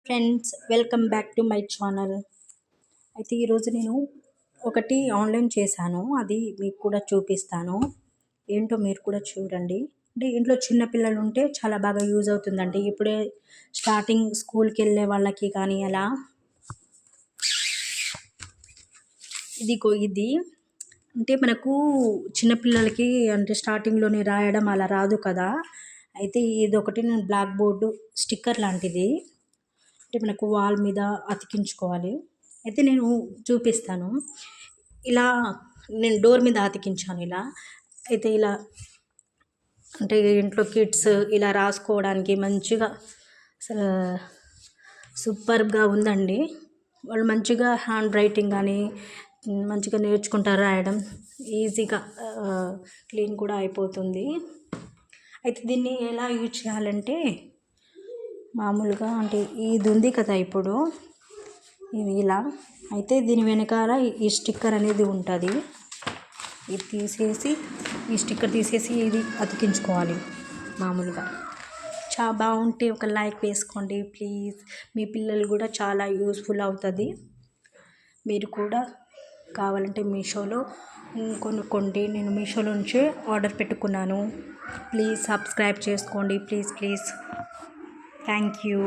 Friends, welcome back to my channel. అయితే ఈరోజు నేను ఒకటి ఆన్లైన్ చేశాను. అది మీకు కూడా చూపిస్తాను. ఏంటో మీరు కూడా చూడండి. అంటే ఇంట్లో చిన్న పిల్లలు ఉంటే చాలా బాగా యూజ్ అవుతుందండి. ఇప్పుడే స్టార్టింగ్ స్కూల్కి వెళ్ళే వాళ్ళకి కానీ అలా ఇది అంటే మనకు చిన్నపిల్లలకి అంటే స్టార్టింగ్లోనే రాయడం అలా రాదు కదా. అయితే ఇది ఒకటి నేను బ్లాక్ బోర్డు స్టిక్కర్ లాంటిది, అంటే మనకు వాల్ మీద అతికించుకోవాలి. అయితే నేను చూపిస్తాను. ఇలా నేను డోర్ మీద అతికించాను ఇలా. అయితే ఇలా అంటే ఇంట్లో కిడ్స్ ఇలా రాసుకోవడానికి మంచిగా అసలు సూపర్గా ఉందండి. వాళ్ళు మంచిగా హ్యాండ్ రైటింగ్ కానీ మంచిగా నేర్చుకుంటారు రాయడం. ఈజీగా క్లీన్ కూడా అయిపోతుంది. అయితే దీన్ని ఎలా యూజ్ చేయాలంటే మామూలుగా అంటే ఇది ఉంది కదా ఇప్పుడు ఇది ఇలా. అయితే దీని వెనకాల ఈ స్టిక్కర్ అనేది ఉంటుంది. ఇది తీసేసి ఈ స్టిక్కర్ తీసేసి ఇది అతికించుకోవాలి మామూలుగా. చాలా బాగుంటే ఒక లైక్ వేసుకోండి ప్లీజ్. మీ పిల్లలు కూడా చాలా యూస్ఫుల్ అవుతుంది. మీరు కూడా కావాలంటే మీషోలో కొనుక్కోండి. నేను మీషోలో నుంచే ఆర్డర్ పెట్టుకున్నాను. ప్లీజ్ సబ్స్క్రైబ్ చేసుకోండి ప్లీజ్. Thank you.